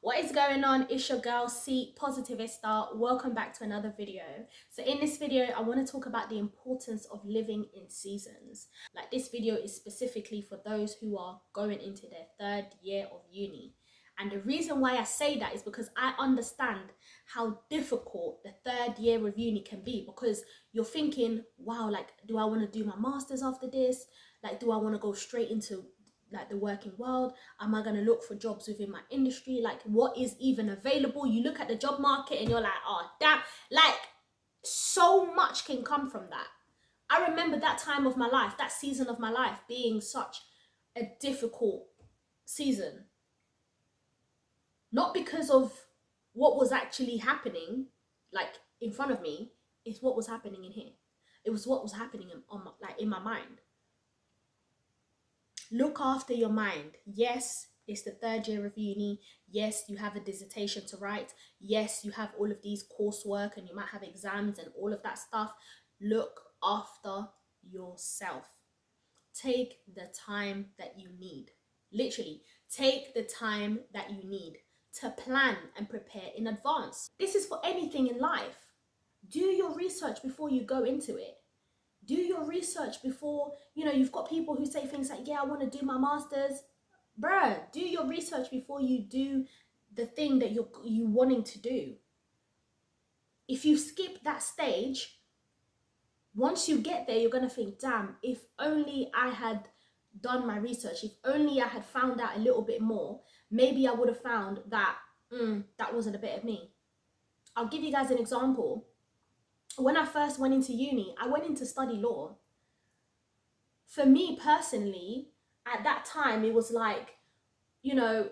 What is going on? It's your girl C-Positivista. Welcome back to another video. So in this video, I want to talk about the importance of living in seasons. Like, this video is specifically for those who are going into their third year of uni. And the reason why I say that is because I understand how difficult the third year of uni can be, because you're thinking, wow, like, do I want to do my master's after this? Like, do I want to go straight into like the working world? Am I going to look for jobs within my industry? Like, what is even available? You look at the job market and you're like, oh damn, like, so much can come from that. I remember that time of my life, that season of my life being such a difficult season, not because of what was actually happening like in front of me. It's what was happening in here. It was what was happening in my mind. Look after your mind. Yes, it's the third year of uni. Yes, you have a dissertation to write. Yes, you have all of these coursework and you might have exams and all of that stuff. Look after yourself. Take the time that you need. Literally, take the time that you need to plan and prepare in advance. This is for anything in life. Do your research before you go into it. Do your research before, you've got people who say things like, yeah, I want to do my master's. Bruh, do your research before you do the thing that you wanting to do. If you skip that stage, once you get there, you're going to think, damn, if only I had done my research, if only I had found out a little bit more, maybe I would have found that that wasn't a bit of me. I'll give you guys an example. When I first went into uni, I went in to study law. For me personally, at that time, it was like, I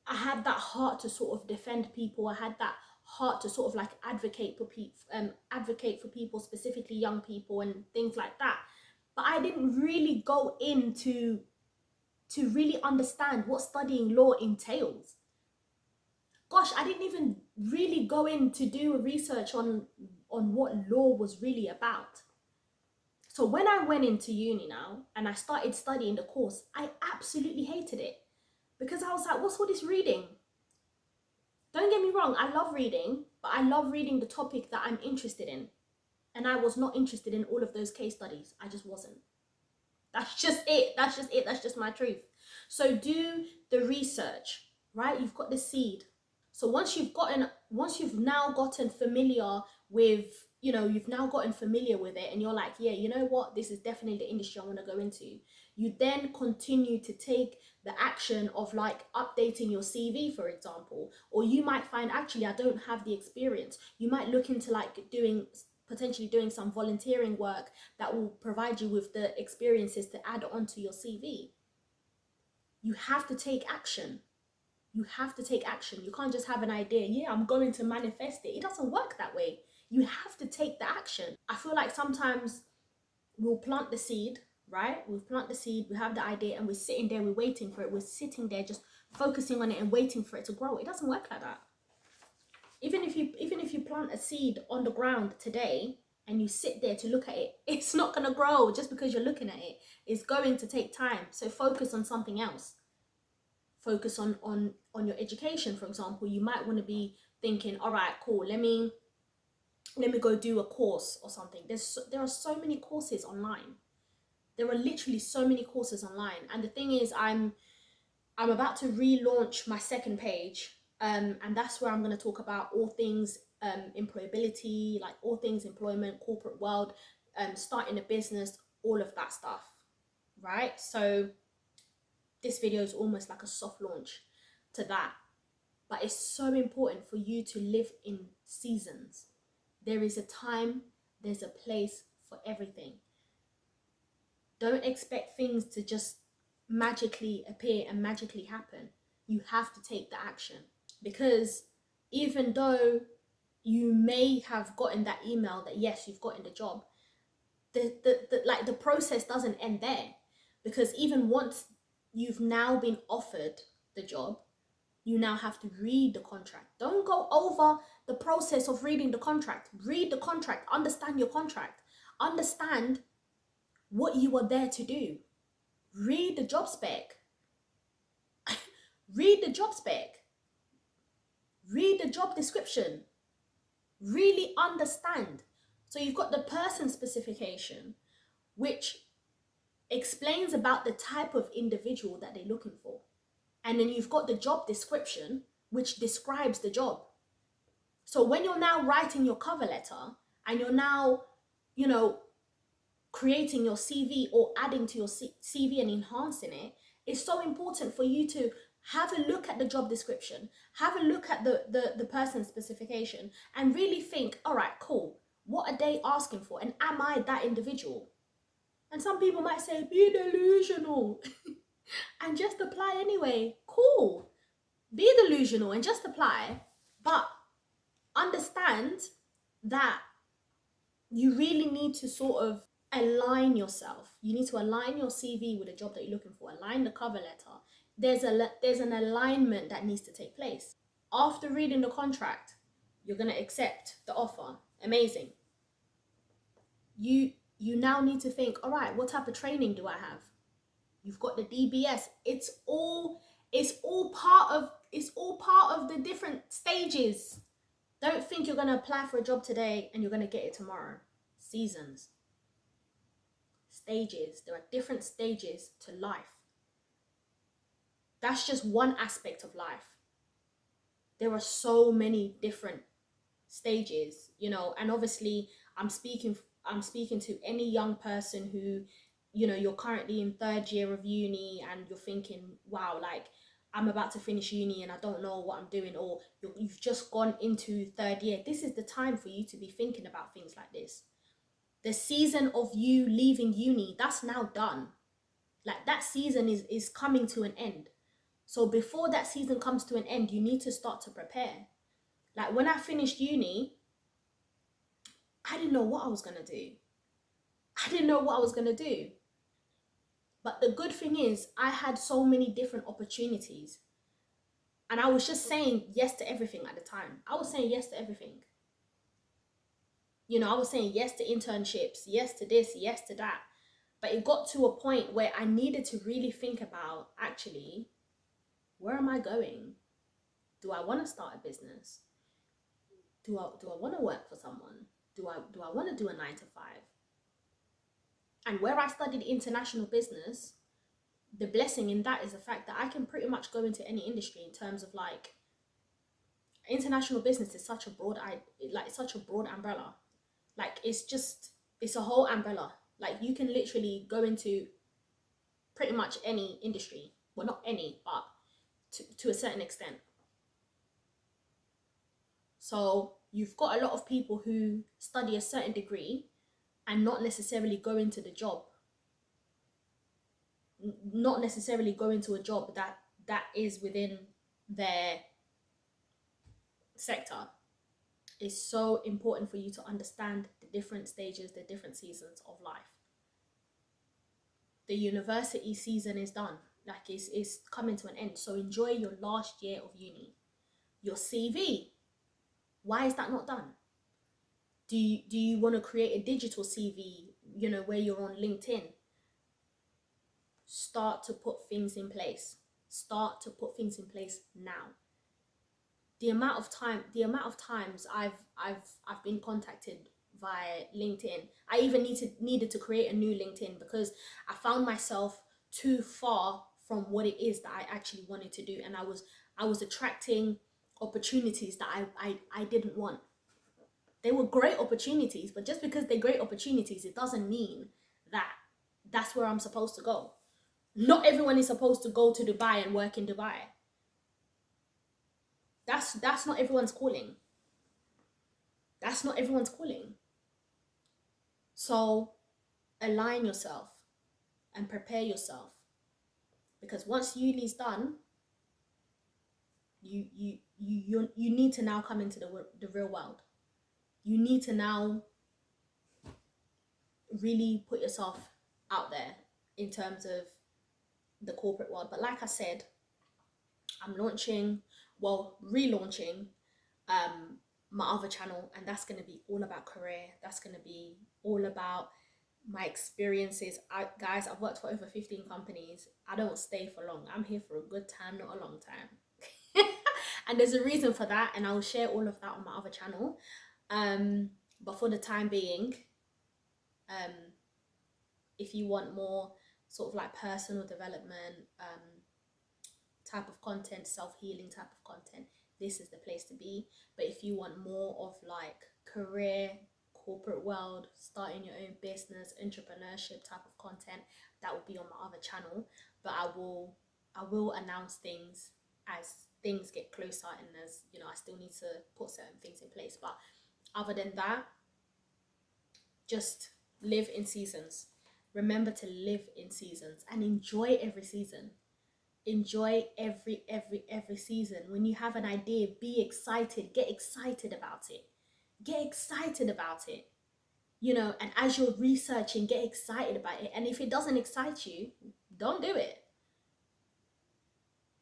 had that heart to sort of defend people. I had that heart to sort of like advocate for people, specifically young people and things like that. But I didn't really go into to really understand what studying law entails. Gosh, I didn't even really go in to do a research on what law was really about. So when I went into uni now and I started studying the course, I absolutely hated it, because I was like, what's all this reading? Don't get me wrong, I love reading, but I love reading the topic that I'm interested in. And I was not interested in all of those case studies. I just wasn't. That's just it. That's just my truth. So do the research, right? You've got the seed. So once you've now gotten familiar with, you've now gotten familiar with it and you're like, yeah, you know what? This is definitely the industry I want to go into. You then continue to take the action of like updating your CV, for example, or you might find, actually, I don't have the experience. You might look into like potentially doing some volunteering work that will provide you with the experiences to add onto your CV. You have to take action. You have to take action. You can't just have an idea, yeah, I'm going to manifest it. It doesn't work that way. You have to take the action. I feel like sometimes we'll plant the seed, right? We'll plant the seed, we have the idea, and we're sitting there, we're waiting for it. We're sitting there just focusing on it and waiting for it to grow. It doesn't work like that. Even if you plant a seed on the ground today and you sit there to look at it, it's not going to grow just because you're looking at it. It's going to take time. So focus on something else. Focus on your education, for example. You might want to be thinking, all right, cool, let me go do a course or something. There are so many courses online. There are literally so many courses online. And the thing is, I'm about to relaunch my second page, and that's where I'm going to talk about all things employability, like all things employment, corporate world, starting a business, all of that stuff, right? So this video is almost like a soft launch to that. But it's so important for you to live in seasons. There is a time, there's a place for everything. Don't expect things to just magically appear and magically happen. You have to take the action, because even though you may have gotten that email that yes, you've gotten the job, the process doesn't end there, because even once you've now been offered the job, you now have to read the contract. Don't go over the process of reading the contract. Read the contract, understand your contract, understand what you are there to do. Read the job spec. Read the job spec. Read the job description. Really understand. So you've got the person specification, which explains about the type of individual that they're looking for. And then you've got the job description, which describes the job. So when you're now writing your cover letter and you're now, you know, creating your CV or adding to your CV and enhancing it, it's so important for you to have a look at the job description, have a look at the person's specification, and really think, all right, cool, what are they asking for? And am I that individual? And some people might say, be delusional and just apply anyway. Cool. Be delusional and just apply, but understand that you really need to sort of align yourself. You need to align your CV with the job that you're looking for. Align the cover letter. There's an alignment that needs to take place. After reading the contract, you're gonna accept the offer. Amazing. You now need to think, all right, what type of training do I have? You've got the DBS. It's all part of the different stages. Don't think you're gonna apply for a job today and you're gonna get it tomorrow. Seasons. Stages. There are different stages to life. That's just one aspect of life. There are so many different stages, you know, and obviously I'm speaking to any young person who, you know, you're currently in third year of uni and you're thinking, wow, like I'm about to finish uni and I don't know what I'm doing, or you've just gone into third year. This is the time for you to be thinking about things like this. The season of you leaving uni, that's now done. Like that season is coming to an end. So before that season comes to an end, you need to start to prepare. Like when I finished uni, I didn't know what I was gonna do. But the good thing is I had so many different opportunities. And I was just saying yes to everything at the time. I was saying yes to everything. You know, I was saying yes to internships, yes to this, yes to that. But it got to a point where I needed to really think about, actually, where am I going? Do I want to start a business? Do I want to work for someone? Do I want to do a 9 to 5? And where I studied international business, the blessing in that is the fact that I can pretty much go into any industry in terms of like international business is such a broad umbrella. Like it's a whole umbrella. Like you can literally go into pretty much any industry. Well, not any, but to a certain extent. So you've got a lot of people who study a certain degree and not necessarily go into the job, not necessarily go into a job that is within their sector. It's so important for you to understand the different stages, the different seasons of life. The university season is done. Like it's coming to an end. So enjoy your last year of uni. Your CV, why is that not done? Do you want to create a digital CV, you know, where you're on LinkedIn? Start to put things in place. Start to put things in place now. The amount of times I've been contacted via LinkedIn. I even needed to create a new LinkedIn because I found myself too far from what it is that I actually wanted to do, and I was attracting opportunities that I didn't want. They were great opportunities, but just because they're great opportunities, it doesn't mean that that's where I'm supposed to go. Not everyone is supposed to go to Dubai and work in Dubai. That's not everyone's calling. That's not everyone's calling. So align yourself and prepare yourself, because once uni's done, you need to now come into the real world. You need to now really put yourself out there in terms of the corporate world. But like I said, I'm relaunching my other channel, and that's going to be all about career. That's going to be all about my experiences. Guys, I've worked for over 15 companies. I don't stay for long. I'm here for a good time, not a long time. And there's a reason for that, and I'll share all of that on my other channel. But for the time being, if you want more sort of like personal development type of content, self-healing type of content, this is the place to be. But if you want more of like career, corporate world, starting your own business, entrepreneurship type of content, that will be on my other channel. But I will announce things as things get closer, and as you know, I still need to put certain things in place. But other than that, just live in seasons. Remember to live in seasons and enjoy every season. Enjoy every season. When you have an idea, be excited. Get excited about it. Get excited about it. You know, and as you're researching, get excited about it. And if it doesn't excite you, don't do it.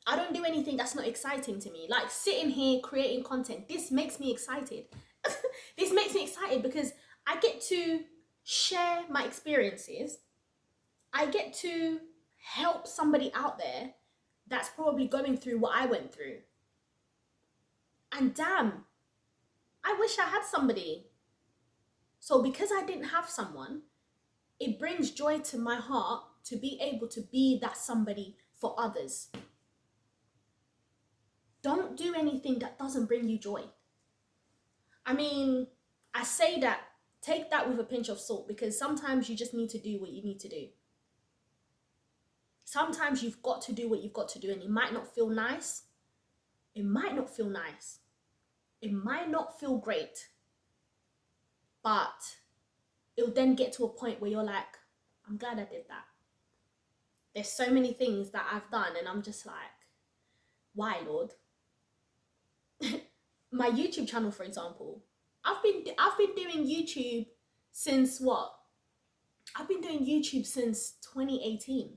I don't do anything that's not exciting to me. Like sitting here creating content, this makes me excited. This makes me excited because I get to share my experiences. I get to help somebody out there that's probably going through what I went through. And damn, I wish I had somebody. So because I didn't have someone, it brings joy to my heart to be able to be that somebody for others. Don't do anything that doesn't bring you joy. I mean, I say that, take that with a pinch of salt, because sometimes you just need to do what you need to do. Sometimes you've got to do what you've got to do, and it might not feel nice. It might not feel nice. It might not feel great. But it'll then get to a point where you're like, I'm glad I did that. There's so many things that I've done, and I'm just like, why, Lord? My YouTube channel, for example, I've been doing YouTube since what? I've been doing YouTube since 2018.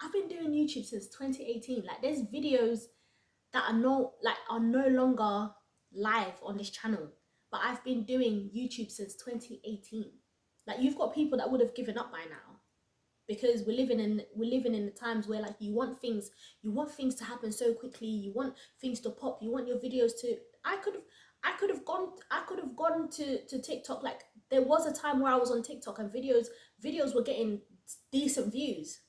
I've been doing YouTube since 2018. Like, there's videos that are no longer live on this channel, but I've been doing YouTube since 2018. Like, you've got people that would have given up by now, because we're living in the times where like you want things to happen so quickly. You want things to pop. You want your videos to. I could have gone to TikTok. Like, there was a time where I was on TikTok and videos were getting decent views.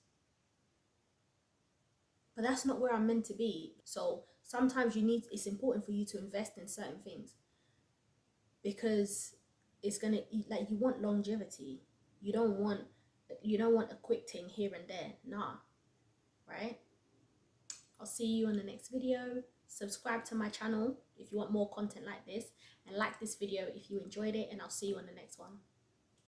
But that's not where I'm meant to be. So sometimes it's important for you to invest in certain things, because it's gonna, like, you want longevity. You don't want a quick thing here and there. Nah, right? I'll see you on the next video. Subscribe to my channel if you want more content like this, and like this video if you enjoyed it, and I'll see you on the next one.